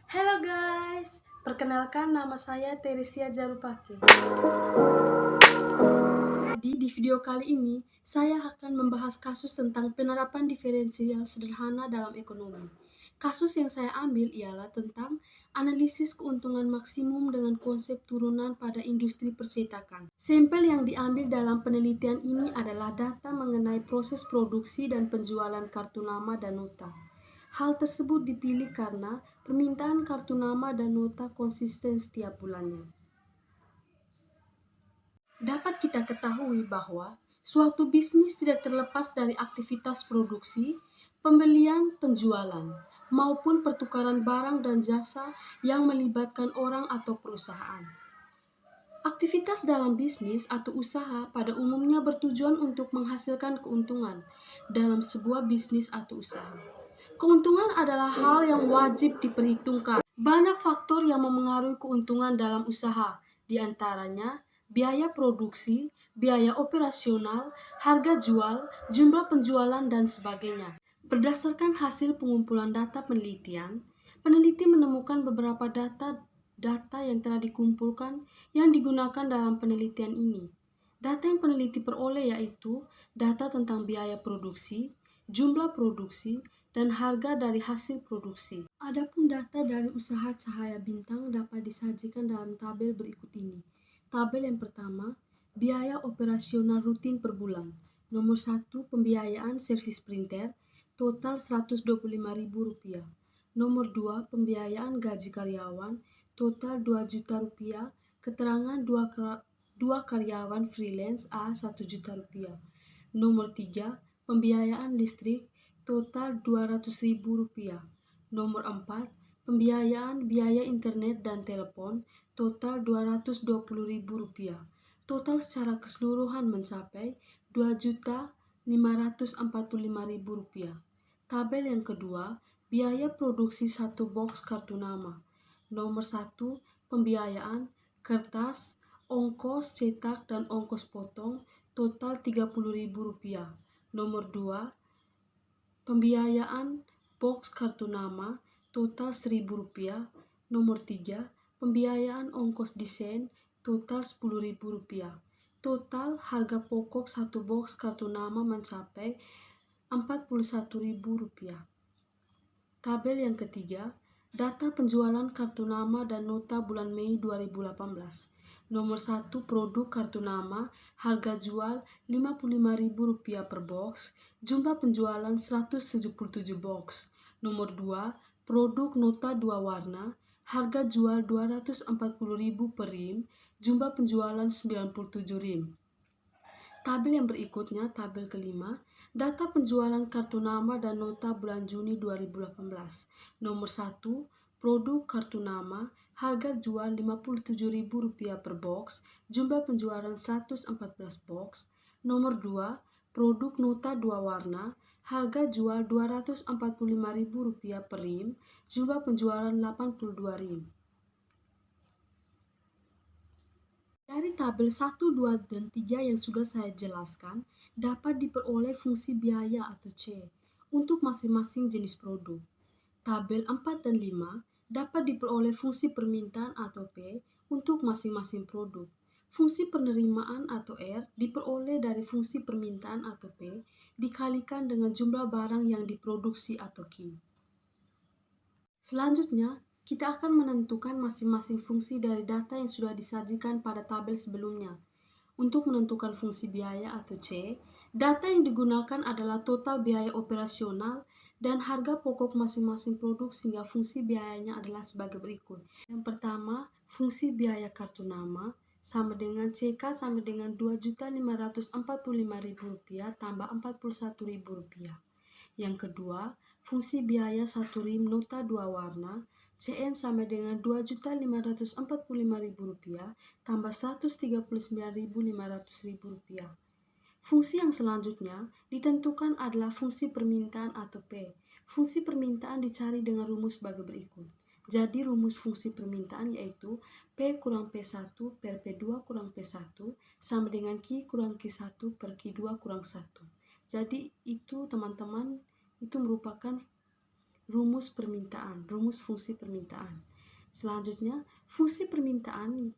Halo guys, perkenalkan nama saya Teresia Jarupake. Jadi di video kali ini saya akan membahas kasus tentang penerapan diferensial sederhana dalam ekonomi. Kasus yang saya ambil ialah tentang analisis keuntungan maksimum dengan konsep turunan pada industri percetakan. Sampel yang diambil dalam penelitian ini adalah data mengenai proses produksi dan penjualan kartu nama dan nota. Hal tersebut dipilih karena permintaan kartu nama dan nota konsisten setiap bulannya. Dapat kita ketahui bahwa suatu bisnis tidak terlepas dari aktivitas produksi, pembelian, penjualan, maupun pertukaran barang dan jasa yang melibatkan orang atau perusahaan. Aktivitas dalam bisnis atau usaha pada umumnya bertujuan untuk menghasilkan keuntungan dalam sebuah bisnis atau usaha. Keuntungan adalah hal yang wajib diperhitungkan. Banyak faktor yang memengaruhi keuntungan dalam usaha, di antaranya biaya produksi, biaya operasional, harga jual, jumlah penjualan, dan sebagainya. Berdasarkan hasil pengumpulan data penelitian, peneliti menemukan beberapa data yang telah dikumpulkan yang digunakan dalam penelitian ini. Data yang peneliti peroleh yaitu data tentang biaya produksi, jumlah produksi, dan harga dari hasil produksi. Adapun data dari usaha cahaya bintang dapat disajikan dalam tabel berikut ini. Tabel yang pertama, biaya operasional rutin per bulan. Nomor 1, pembiayaan servis printer, total Rp125.000. Nomor 2, pembiayaan gaji karyawan, total Rp2 juta, keterangan dua karyawan freelance A Rp1 juta. Nomor 3, pembiayaan listrik, total Rp200.000. Nomor 4, pembiayaan biaya internet dan telepon, total Rp220.000. Total secara keseluruhan mencapai Rp2.545.000. Tabel yang kedua, biaya produksi satu box kartu nama. Nomor 1, pembiayaan kertas, ongkos cetak dan ongkos potong, total Rp30.000. Nomor 2, pembiayaan box kartu nama, total Rp1.000. Nomor 3, pembiayaan ongkos desain, total Rp10.000. Total harga pokok satu box kartu nama mencapai Rp41.000. Tabel yang ketiga, data penjualan kartu nama dan nota bulan Mei 2018. Nomor 1, produk kartu nama, harga jual Rp55.000 per box, jumlah penjualan 177 box. Nomor 2, produk nota 2 warna, harga jual Rp240.000 per rim, jumlah penjualan 97 rim. Tabel yang berikutnya, tabel kelima, data penjualan kartu nama dan nota bulan Juni 2018. Nomor 1, produk kartu nama, harga jual Rp57.000 per box, jumlah penjualan 114 box. Nomor 2, produk nota 2 warna, harga jual Rp245.000 per rim, jumlah penjualan 82 rim. Dari tabel 1, 2, dan 3 yang sudah saya jelaskan, dapat diperoleh fungsi biaya atau C untuk masing-masing jenis produk. Tabel 4 dan 5 dapat diperoleh fungsi permintaan atau P untuk masing-masing produk. Fungsi penerimaan atau R diperoleh dari fungsi permintaan atau P dikalikan dengan jumlah barang yang diproduksi atau Q. Selanjutnya, kita akan menentukan masing-masing fungsi dari data yang sudah disajikan pada tabel sebelumnya. Untuk menentukan fungsi biaya atau C, data yang digunakan adalah total biaya operasional dan harga pokok masing-masing produk sehingga fungsi biayanya adalah sebagai berikut. Yang pertama, fungsi biaya kartu nama sama dengan CK sama dengan Rp2.545.000 tambah Rp41.000. Yang kedua, fungsi biaya satu rim nota 2 warna CN sama dengan Rp2.545.000 tambah Rp139.500. Fungsi yang selanjutnya ditentukan adalah fungsi permintaan atau P. Fungsi permintaan dicari dengan rumus sebagai berikut. Jadi rumus fungsi permintaan yaitu P kurang P1 per P2 kurang P1 sama dengan Q kurang Q1 per Q2 kurang 1. Jadi itu teman-teman, itu merupakan rumus permintaan, rumus fungsi permintaan. Selanjutnya, fungsi permintaan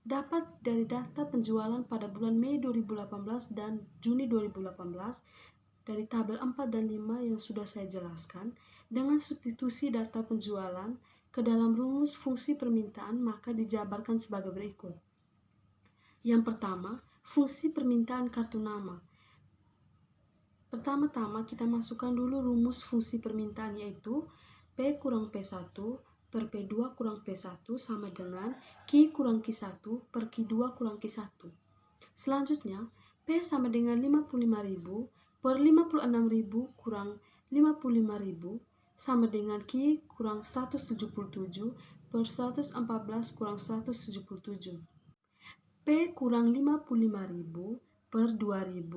dapat dari data penjualan pada bulan Mei 2018 dan Juni 2018 dari tabel 4 dan 5 yang sudah saya jelaskan. Dengan substitusi data penjualan ke dalam rumus fungsi permintaan, maka dijabarkan sebagai berikut. Yang pertama, fungsi permintaan kartu nama. Pertama-tama kita masukkan dulu rumus fungsi permintaan, yaitu P kurang P1 per P2 kurang P1 sama dengan Q kurang Q1 per Q2 kurang Q1. Selanjutnya, P sama dengan 55.000 per 56.000 kurang 55.000 sama dengan Q kurang 177 per 114 kurang 177. P kurang 55.000 per 2.000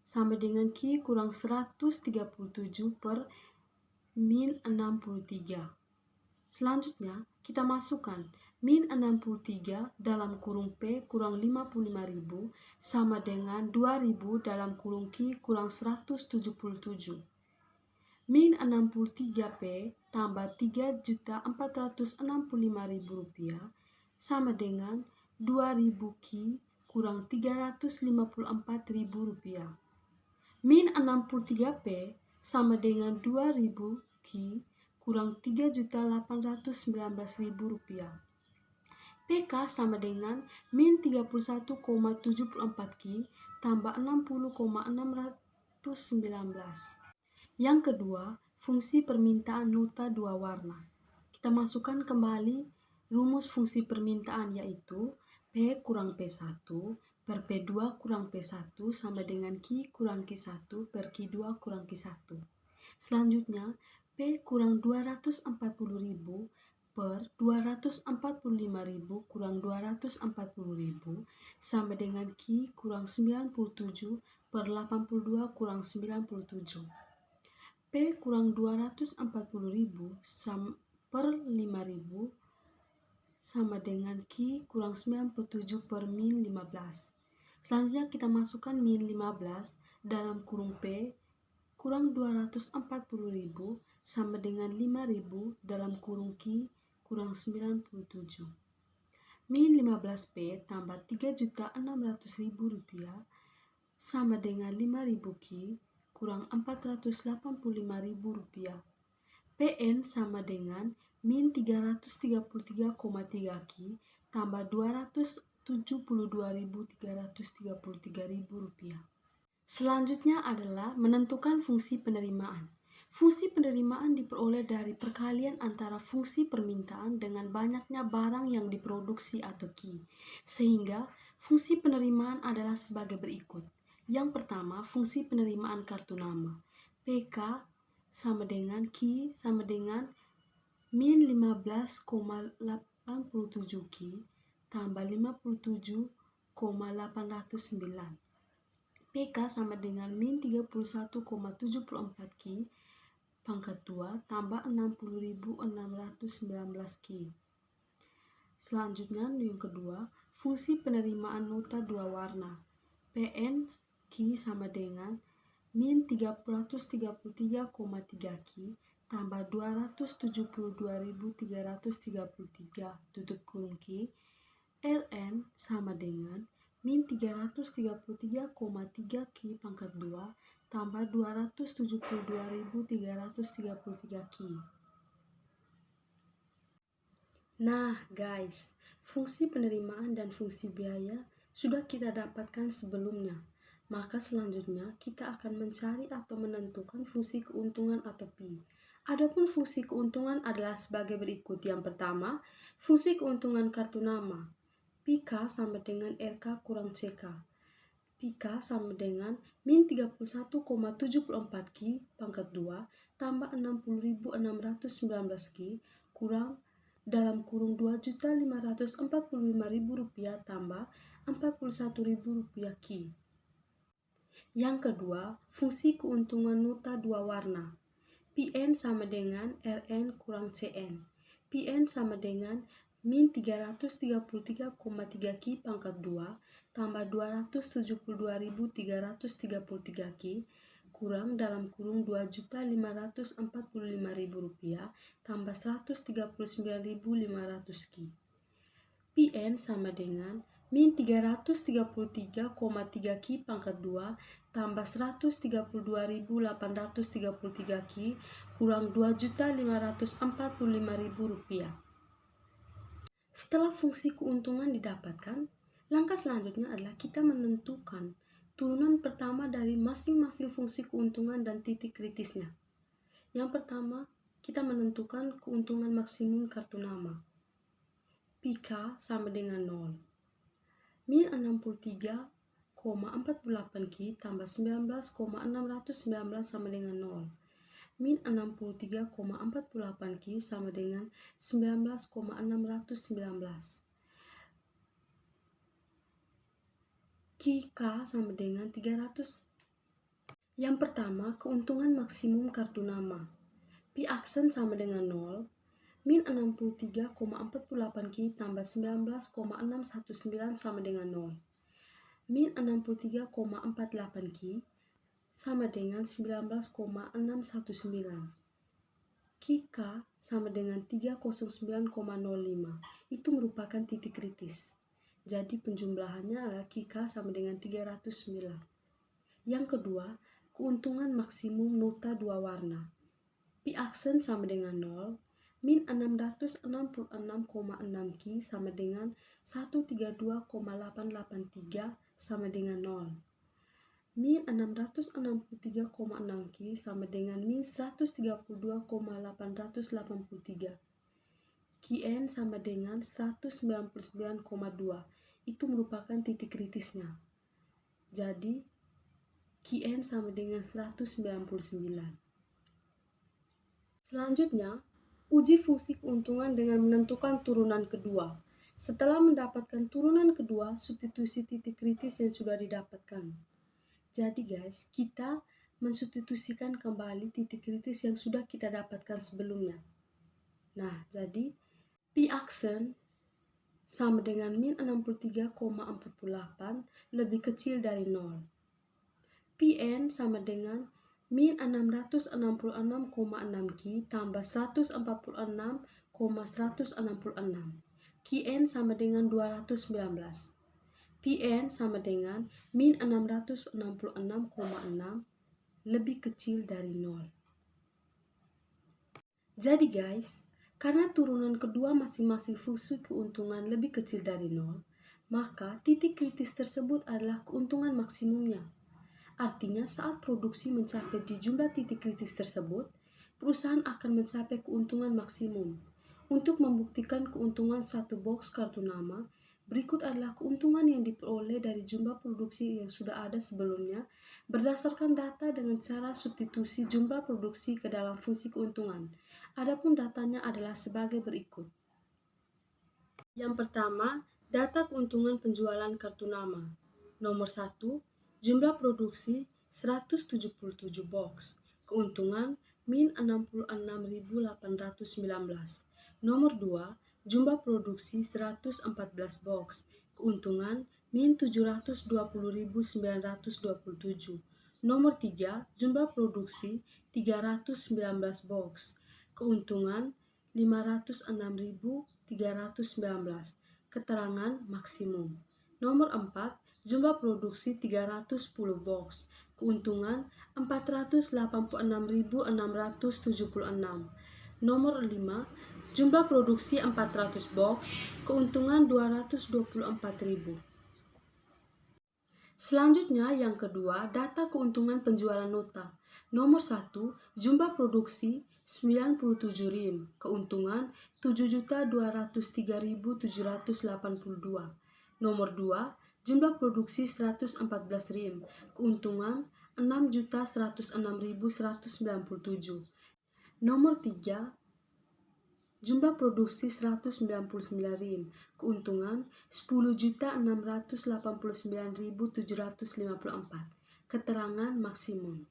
sama dengan Q kurang 137 per min 63. Selanjutnya, kita masukkan min 63 dalam kurung P kurang 55.000 sama dengan 2.000 dalam kurung Q kurang 177. Min 63P tambah 3.465.000 rupiah sama dengan 2.000 Q kurang 354.000 rupiah. Min 63P sama dengan 2.000 Q kurang 3.819.000 rupiah. PK sama dengan min 31,74 Q tambah 60,619. Yang kedua, fungsi permintaan nota dua warna. Kita masukkan kembali rumus fungsi permintaan, yaitu P kurang P1 per P2 kurang P1 sama dengan Q kurang Q1 per Q2 kurang Q1. Selanjutnya, P kurang 240.000 per 245.000 kurang 240.000 sama dengan Q kurang 97 per 82 kurang 97. P kurang 240.000 per 5.000 sama dengan Q kurang 97 per min 15. Selanjutnya kita masukkan min 15 dalam kurung P kurang 240.000 sama dengan 5.000 dalam kurung Q kurang 97. Min 15P tambah 3.600.000 rupiah sama dengan 5.000 Q kurang 485.000 rupiah. PN sama dengan min 333,3 Q tambah 272.333 rupiah. Selanjutnya adalah menentukan fungsi penerimaan. Fungsi penerimaan diperoleh dari perkalian antara fungsi permintaan dengan banyaknya barang yang diproduksi atau Q. Sehingga fungsi penerimaan adalah sebagai berikut. Yang pertama, fungsi penerimaan kartu nama. PK sama dengan Q sama dengan min 15,87 Q tambah 57,809. PK sama dengan min 31,74 Q pangkat 2 tambah 60.619 Q. Selanjutnya yang kedua, fungsi penerimaan nota dua warna. PN Q sama dengan min 333,3 Q tambah 272.333 tutup kurung Q. RN sama dengan min 333,3 Q pangkat 2 tambah 272.333 Q. Nah guys, fungsi penerimaan dan fungsi biaya sudah kita dapatkan sebelumnya. Maka selanjutnya kita akan mencari atau menentukan fungsi keuntungan atau P. Adapun fungsi keuntungan adalah sebagai berikut. Yang pertama, fungsi keuntungan kartu nama. PK sama dengan RK kurang CK. PK sama dengan min 31,74 Q pangkat 2 tambah 60.619 Q kurang dalam kurung 2.545.000 rupiah tambah 41.000 rupiah Q. Yang kedua, fungsi keuntungan nota dua warna. PN sama dengan RN kurang CN. PN sama dengan min 333,3 Q pangkat 2 tambah 272.333 Q kurang dalam kurung Rp2.545.000 tambah 139.500 Ki. Pn sama dengan min 333,3 Ki pangkat 2 tambah 132.833 Ki kurang Rp2.545.000. Setelah fungsi keuntungan didapatkan, langkah selanjutnya adalah kita menentukan turunan pertama dari masing-masing fungsi keuntungan dan titik kritisnya. Yang pertama, kita menentukan keuntungan maksimum kartu nama. PK sama dengan 0. Min 63,48 Ki tambah 19,619 sama dengan 0. Min 63,48 Ki sama dengan 19,619. Ki K sama dengan 300. Yang pertama, keuntungan maksimum kartu nama. Pi aksen sama dengan 0. Min 63,48 Ki tambah 19,619 sama dengan 0. Min 63,48 Ki sama dengan 19,619. Ki K sama dengan 309,05. Itu merupakan titik kritis. Jadi penjumlahannya adalah Ki K sama dengan 309. Yang kedua, keuntungan maksimum nota 2 warna. Pi aksen sama dengan 0. Min 666,6 Ki sama dengan 132,883 sama dengan 0. Min 663,6 Ki sama dengan min 132,883. Kn sama dengan 199,2. Itu merupakan titik kritisnya. Jadi, Kn sama dengan 199. Selanjutnya, uji fungsi keuntungan dengan menentukan turunan kedua. Setelah mendapatkan turunan kedua, substitusi titik kritis yang sudah didapatkan. Jadi guys, kita mensubstitusikan kembali titik kritis yang sudah kita dapatkan sebelumnya. Nah, jadi Pi aksen sama dengan min 63,48 lebih kecil dari 0. Pn sama dengan min 666,6 Ki tambah 146,166. Kn sama dengan 219. Pn sama dengan min 666,6 lebih kecil dari 0. Jadi guys, karena turunan kedua masing-masing fungsi keuntungan lebih kecil dari 0, maka titik kritis tersebut adalah keuntungan maksimumnya. Artinya saat produksi mencapai di jumlah titik kritis tersebut, perusahaan akan mencapai keuntungan maksimum. Untuk membuktikan keuntungan satu box kartu nama, berikut adalah keuntungan yang diperoleh dari jumlah produksi yang sudah ada sebelumnya berdasarkan data dengan cara substitusi jumlah produksi ke dalam fungsi keuntungan. Adapun datanya adalah sebagai berikut. Yang pertama, data keuntungan penjualan kartu nama. Nomor 1, jumlah produksi 177 box, keuntungan min 66.819. Nomor 2, jumlah produksi 114 box, keuntungan min 720.927. Nomor 3, jumlah produksi 319 box, keuntungan 506.319. Keterangan maksimum. Nomor 4, jumlah produksi 310 box, keuntungan 486.676. Nomor 5, jumlah produksi 400 box, keuntungan 224.000. Selanjutnya yang kedua, data keuntungan penjualan nota. Nomor 1, jumlah produksi 97 rim, keuntungan 7.203.782. Nomor 2, jumlah produksi 114 rim, keuntungan 6.106.197. Nomor 3, jumlah produksi 199 rim, keuntungan 10.689.754. Keterangan maksimum.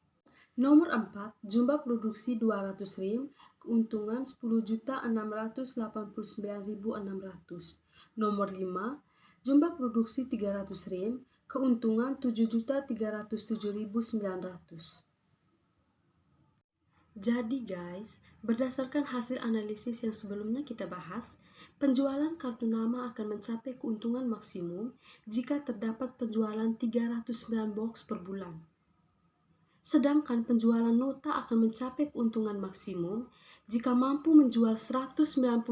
Nomor 4, jumlah produksi 200 rim, keuntungan 10.689.600. Nomor 5, jumlah produksi 300 rim, keuntungan 7.307.900. Jadi guys, berdasarkan hasil analisis yang sebelumnya kita bahas, penjualan kartu nama akan mencapai keuntungan maksimum jika terdapat penjualan 309 box per bulan. Sedangkan penjualan nota akan mencapai keuntungan maksimum jika mampu menjual 199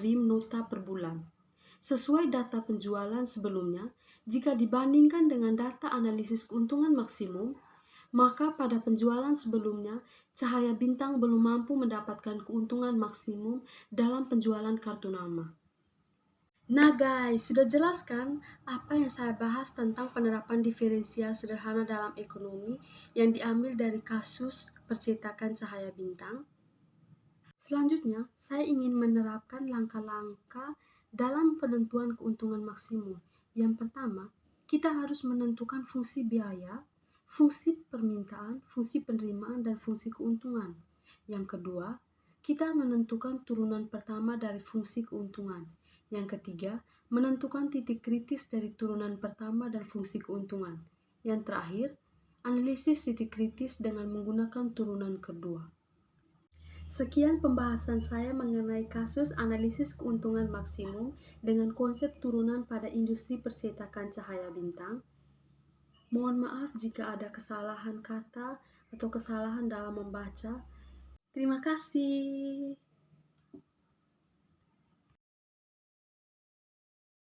rim nota per bulan. Sesuai data penjualan sebelumnya, jika dibandingkan dengan data analisis keuntungan maksimum, maka pada penjualan sebelumnya, Cahaya Bintang belum mampu mendapatkan keuntungan maksimum dalam penjualan kartu nama. Nah guys, sudah jelas kan apa yang saya bahas tentang penerapan diferensial sederhana dalam ekonomi yang diambil dari kasus percetakan Cahaya Bintang? Selanjutnya, saya ingin menerapkan langkah-langkah dalam penentuan keuntungan maksimum. Yang pertama, kita harus menentukan fungsi biaya, fungsi permintaan, fungsi penerimaan, dan fungsi keuntungan. Yang kedua, kita menentukan turunan pertama dari fungsi keuntungan. Yang ketiga, menentukan titik kritis dari turunan pertama dan fungsi keuntungan. Yang terakhir, analisis titik kritis dengan menggunakan turunan kedua. Sekian pembahasan saya mengenai kasus analisis keuntungan maksimum dengan konsep turunan pada industri percetakan Cahaya Bintang. Mohon maaf jika ada kesalahan kata atau kesalahan dalam membaca. Terima kasih.